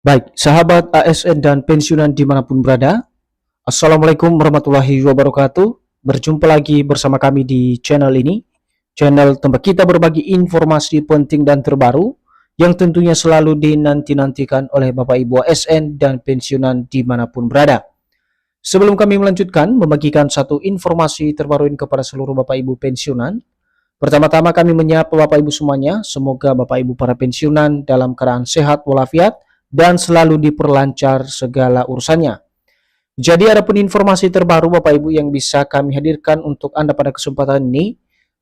Baik, sahabat ASN dan pensiunan dimanapun berada, Assalamualaikum warahmatullahi wabarakatuh. Berjumpa lagi bersama kami di channel ini, channel tempat kita berbagi informasi penting dan terbaru yang tentunya selalu dinanti-nantikan oleh Bapak Ibu ASN dan pensiunan dimanapun berada. Sebelum kami melanjutkan membagikan satu informasi terbaru ini kepada seluruh Bapak Ibu pensiunan, pertama-tama kami menyapa Bapak Ibu semuanya, semoga Bapak Ibu para pensiunan dalam keadaan sehat walafiat dan selalu diperlancar segala urusannya. Jadi adapun informasi terbaru Bapak Ibu yang bisa kami hadirkan untuk Anda pada kesempatan ini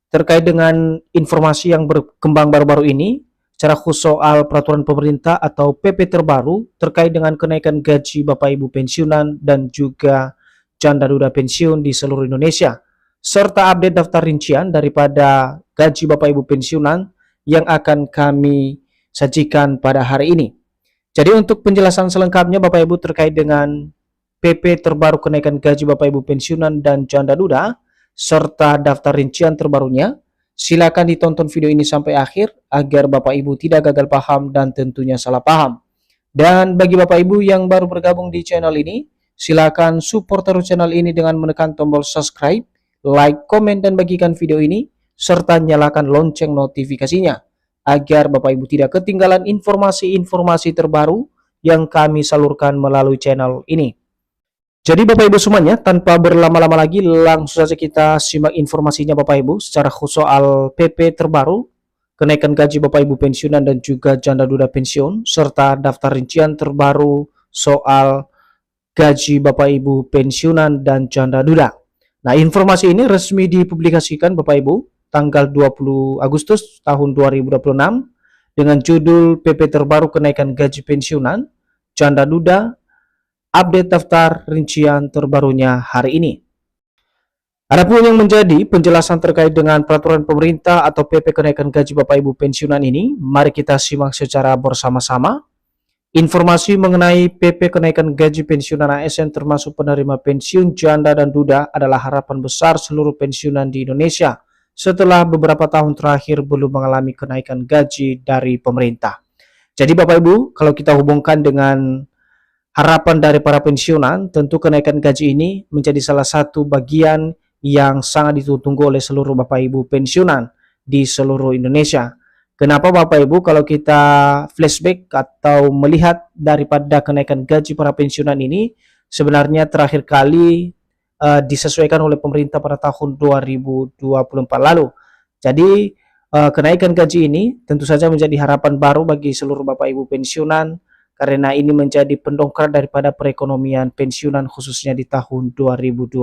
terkait dengan informasi yang berkembang baru-baru ini, secara khusus soal peraturan pemerintah atau PP terbaru terkait dengan kenaikan gaji Bapak Ibu pensiunan dan juga janda duda pensiun di seluruh Indonesia, serta update daftar rincian daripada gaji Bapak Ibu pensiunan yang akan kami sajikan pada hari ini. Jadi untuk penjelasan selengkapnya Bapak Ibu terkait dengan PP terbaru kenaikan gaji Bapak Ibu pensiunan dan janda duda serta daftar rincian terbarunya, silakan ditonton video ini sampai akhir agar Bapak Ibu tidak gagal paham dan tentunya salah paham. Dan bagi Bapak Ibu yang baru bergabung di channel ini, silakan support terus channel ini dengan menekan tombol subscribe, like, komen, dan bagikan video ini serta nyalakan lonceng notifikasinya agar Bapak Ibu tidak ketinggalan informasi-informasi terbaru yang kami salurkan melalui channel ini. Jadi Bapak Ibu semuanya, tanpa berlama-lama lagi, langsung saja kita simak informasinya Bapak Ibu secara khusus soal PP terbaru, kenaikan gaji Bapak Ibu pensiunan dan juga janda duda pensiun, serta daftar rincian terbaru soal gaji Bapak Ibu pensiunan dan janda duda. Nah, informasi ini resmi dipublikasikan Bapak Ibu tanggal 20 Agustus tahun 2026 dengan judul PP terbaru kenaikan gaji pensiunan janda duda, update daftar rincian terbarunya hari ini. Adapun yang menjadi penjelasan terkait dengan peraturan pemerintah atau PP kenaikan gaji Bapak Ibu pensiunan ini, mari kita simak secara bersama-sama. Informasi mengenai PP kenaikan gaji pensiunan ASN termasuk penerima pensiun janda dan duda adalah harapan besar seluruh pensiunan di Indonesia setelah beberapa tahun terakhir belum mengalami kenaikan gaji dari pemerintah. Jadi Bapak Ibu, kalau kita hubungkan dengan harapan dari para pensiunan, tentu kenaikan gaji ini menjadi salah satu bagian yang sangat ditunggu oleh seluruh Bapak Ibu pensiunan di seluruh Indonesia. Kenapa Bapak Ibu kalau kita flashback atau melihat daripada kenaikan gaji para pensiunan ini sebenarnya terakhir kali disesuaikan oleh pemerintah pada tahun 2024 lalu. Jadi kenaikan gaji ini tentu saja menjadi harapan baru bagi seluruh Bapak Ibu pensiunan karena ini menjadi pendongkrak daripada perekonomian pensiunan khususnya di tahun 2026.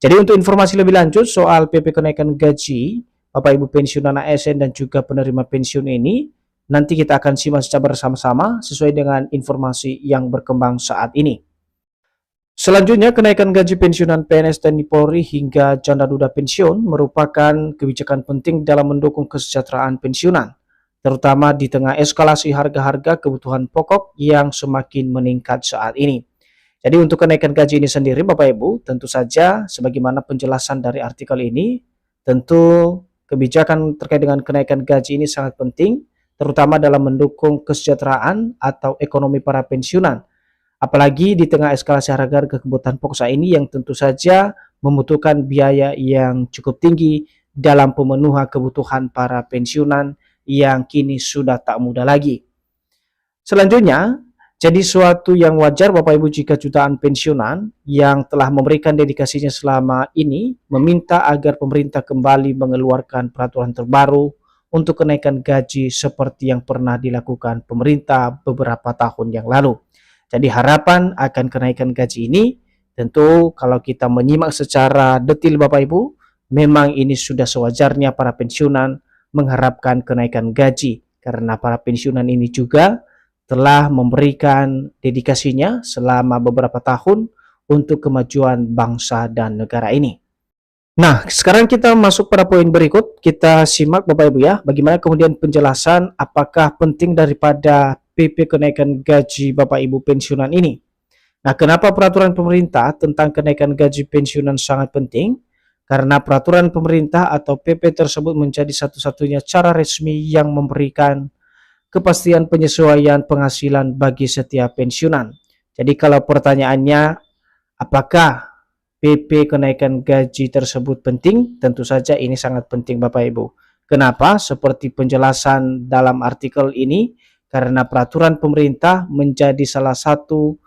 Jadi untuk informasi lebih lanjut soal PP kenaikan gaji Bapak Ibu pensiunan ASN dan juga penerima pensiun ini, nanti kita akan simak secara bersama-sama sesuai dengan informasi yang berkembang saat ini. Selanjutnya, kenaikan gaji pensiunan PNS TNI Polri hingga janda duda pensiun merupakan kebijakan penting dalam mendukung kesejahteraan pensiunan, terutama di tengah eskalasi harga-harga kebutuhan pokok yang semakin meningkat saat ini. Jadi untuk kenaikan gaji ini sendiri Bapak Ibu, tentu saja sebagaimana penjelasan dari artikel ini, tentu kebijakan terkait dengan kenaikan gaji ini sangat penting, terutama dalam mendukung kesejahteraan atau ekonomi para pensiunan. Apalagi di tengah eskalasi harga kebutuhan pokok saat ini yang tentu saja membutuhkan biaya yang cukup tinggi dalam pemenuhan kebutuhan para pensiunan yang kini sudah tak mudah lagi. Selanjutnya, jadi suatu yang wajar Bapak Ibu jika jutaan pensiunan yang telah memberikan dedikasinya selama ini meminta agar pemerintah kembali mengeluarkan peraturan terbaru untuk kenaikan gaji seperti yang pernah dilakukan pemerintah beberapa tahun yang lalu. Jadi harapan akan kenaikan gaji ini tentu kalau kita menyimak secara detail Bapak Ibu, memang ini sudah sewajarnya para pensiunan mengharapkan kenaikan gaji karena para pensiunan ini juga telah memberikan dedikasinya selama beberapa tahun untuk kemajuan bangsa dan negara ini. Nah, sekarang kita masuk pada poin berikut. Kita simak Bapak Ibu ya, bagaimana kemudian penjelasan apakah penting daripada PP kenaikan gaji Bapak Ibu pensiunan ini. Nah, kenapa peraturan pemerintah tentang kenaikan gaji pensiunan sangat penting? Karena peraturan pemerintah atau PP tersebut menjadi satu-satunya cara resmi yang memberikan kepastian penyesuaian penghasilan bagi setiap pensiunan. Jadi kalau pertanyaannya apakah PP kenaikan gaji tersebut penting? Tentu saja ini sangat penting Bapak Ibu. Kenapa? Seperti penjelasan dalam artikel ini, karena peraturan pemerintah menjadi salah satu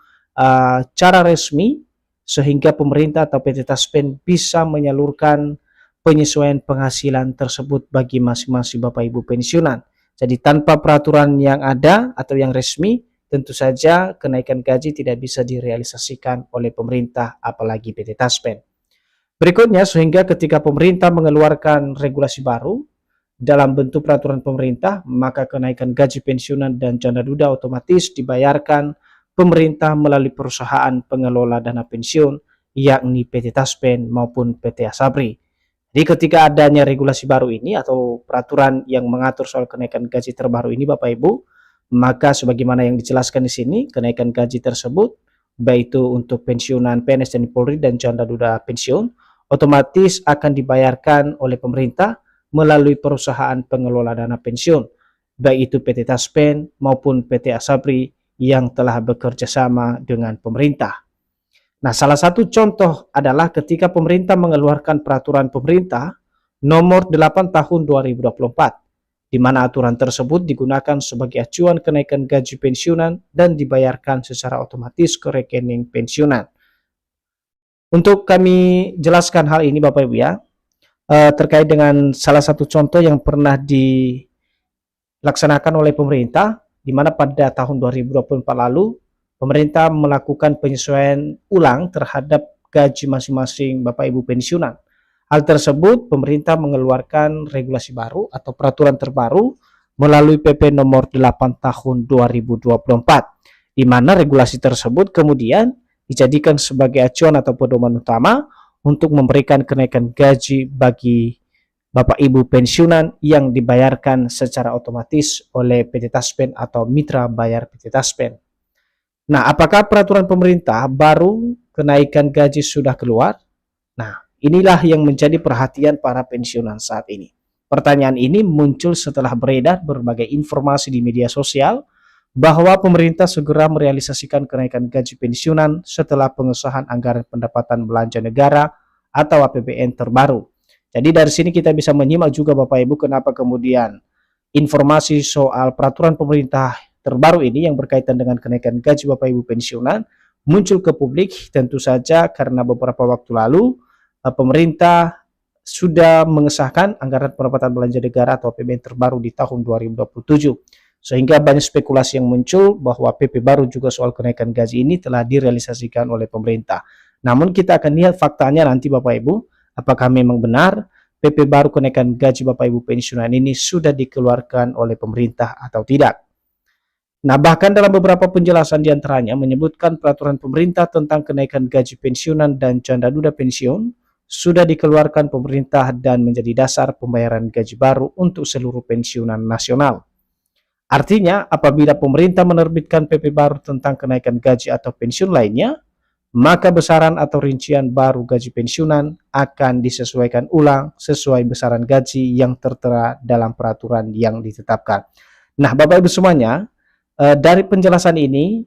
cara resmi sehingga pemerintah atau PT Taspen bisa menyalurkan penyesuaian penghasilan tersebut bagi masing-masing Bapak Ibu pensiunan. Jadi tanpa peraturan yang ada atau yang resmi, tentu saja kenaikan gaji tidak bisa direalisasikan oleh pemerintah, apalagi PT Taspen. Berikutnya, sehingga ketika pemerintah mengeluarkan regulasi baru dalam bentuk peraturan pemerintah, maka kenaikan gaji pensiunan dan janda duda otomatis dibayarkan pemerintah melalui perusahaan pengelola dana pensiun, yakni PT Taspen maupun PT Asabri. Jadi ketika adanya regulasi baru ini atau peraturan yang mengatur soal kenaikan gaji terbaru ini Bapak Ibu, maka sebagaimana yang dijelaskan di sini, kenaikan gaji tersebut baik itu untuk pensiunan PNS TNI Polri dan janda duda pensiun otomatis akan dibayarkan oleh pemerintah melalui perusahaan pengelola dana pensiun, baik itu PT Taspen maupun PT Asabri yang telah bekerja sama dengan pemerintah. Nah, salah satu contoh adalah ketika pemerintah mengeluarkan peraturan pemerintah nomor 8 tahun 2024, di mana aturan tersebut digunakan sebagai acuan kenaikan gaji pensiunan dan dibayarkan secara otomatis ke rekening pensiunan. Untuk kami jelaskan hal ini Bapak Ibu ya, terkait dengan salah satu contoh yang pernah dilaksanakan oleh pemerintah, di mana pada tahun 2024 lalu, pemerintah melakukan penyesuaian ulang terhadap gaji masing-masing Bapak Ibu pensiunan. Hal tersebut pemerintah mengeluarkan regulasi baru atau peraturan terbaru melalui PP nomor 8 tahun 2024, di mana regulasi tersebut kemudian dijadikan sebagai acuan atau pedoman utama untuk memberikan kenaikan gaji bagi Bapak Ibu pensiunan yang dibayarkan secara otomatis oleh PT Taspen atau mitra bayar PT Taspen. Nah, apakah peraturan pemerintah baru kenaikan gaji sudah keluar? Nah, inilah yang menjadi perhatian para pensiunan saat ini. Pertanyaan ini muncul setelah beredar berbagai informasi di media sosial bahwa pemerintah segera merealisasikan kenaikan gaji pensiunan setelah pengesahan anggaran pendapatan belanja negara atau APBN terbaru. Jadi dari sini kita bisa menyimak juga Bapak Ibu kenapa kemudian informasi soal peraturan pemerintah terbaru ini yang berkaitan dengan kenaikan gaji Bapak Ibu pensiunan muncul ke publik. Tentu saja karena beberapa waktu lalu pemerintah sudah mengesahkan anggaran pendapatan belanja negara atau APBN terbaru di tahun 2027, sehingga banyak spekulasi yang muncul bahwa PP baru juga soal kenaikan gaji ini telah direalisasikan oleh pemerintah. Namun kita akan lihat faktanya nanti Bapak Ibu, apakah memang benar PP baru kenaikan gaji Bapak Ibu pensiunan ini sudah dikeluarkan oleh pemerintah atau tidak. Nah, bahkan dalam beberapa penjelasan diantaranya menyebutkan peraturan pemerintah tentang kenaikan gaji pensiunan dan janda duda pensiun sudah dikeluarkan pemerintah dan menjadi dasar pembayaran gaji baru untuk seluruh pensiunan nasional. Artinya, apabila pemerintah menerbitkan PP baru tentang kenaikan gaji atau pensiun lainnya, maka besaran atau rincian baru gaji pensiunan akan disesuaikan ulang sesuai besaran gaji yang tertera dalam peraturan yang ditetapkan. Nah, Bapak Ibu semuanya, dari penjelasan ini,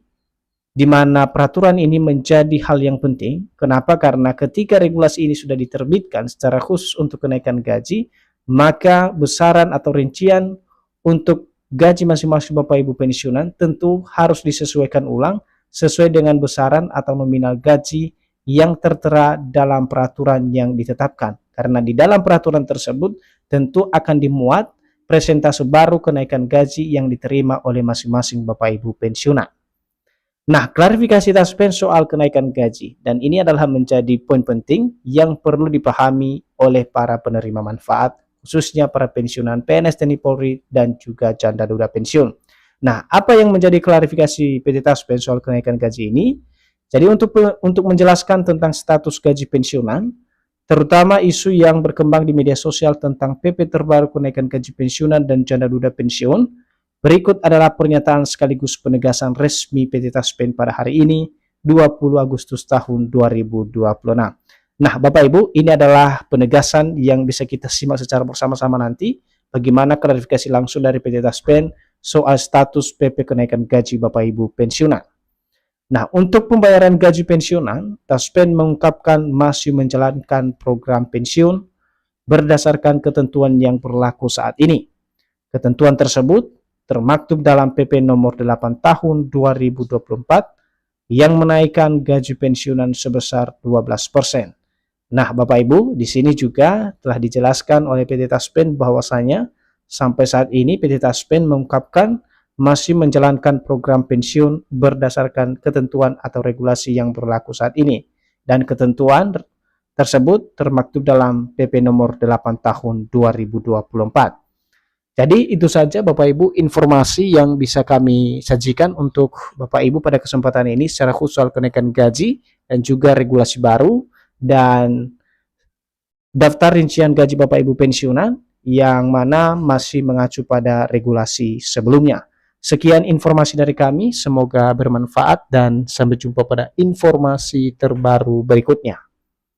di mana peraturan ini menjadi hal yang penting. Kenapa? Karena ketika regulasi ini sudah diterbitkan secara khusus untuk kenaikan gaji, maka besaran atau rincian untuk gaji masing-masing Bapak Ibu pensiunan tentu harus disesuaikan ulang sesuai dengan besaran atau nominal gaji yang tertera dalam peraturan yang ditetapkan. Karena di dalam peraturan tersebut tentu akan dimuat presentase baru kenaikan gaji yang diterima oleh masing-masing Bapak Ibu pensiunan. Nah, klarifikasi Taspen soal kenaikan gaji, dan ini adalah menjadi poin penting yang perlu dipahami oleh para penerima manfaat, khususnya para pensiunan PNS TNI Polri dan juga janda duda pensiun. Nah, apa yang menjadi klarifikasi PT Taspen soal kenaikan gaji ini? Jadi untuk menjelaskan tentang status gaji pensiunan, terutama isu yang berkembang di media sosial tentang PP terbaru kenaikan gaji pensiunan dan janda duda pensiun, berikut adalah pernyataan sekaligus penegasan resmi PT Taspen pada hari ini, 20 Agustus tahun 2026. Nah, Bapak Ibu, ini adalah penegasan yang bisa kita simak secara bersama-sama nanti, bagaimana klarifikasi langsung dari PT Taspen soal status PP kenaikan gaji Bapak Ibu pensiunan. Nah, untuk pembayaran gaji pensiunan, Taspen mengungkapkan masih menjalankan program pensiun berdasarkan ketentuan yang berlaku saat ini. Ketentuan tersebut termaktub dalam PP nomor 8 tahun 2024 yang menaikkan gaji pensiunan sebesar 12%. Nah, Bapak Ibu, di sini juga telah dijelaskan oleh PT Taspen bahwasanya sampai saat ini PT Taspen mengungkapkan masih menjalankan program pensiun berdasarkan ketentuan atau regulasi yang berlaku saat ini. Dan ketentuan tersebut termaktub dalam PP nomor 8 tahun 2024. Jadi itu saja Bapak Ibu informasi yang bisa kami sajikan untuk Bapak Ibu pada kesempatan ini secara khusus soal kenaikan gaji dan juga regulasi baru dan daftar rincian gaji Bapak Ibu pensiunan yang mana masih mengacu pada regulasi sebelumnya. Sekian informasi dari kami, semoga bermanfaat dan sampai jumpa pada informasi terbaru berikutnya.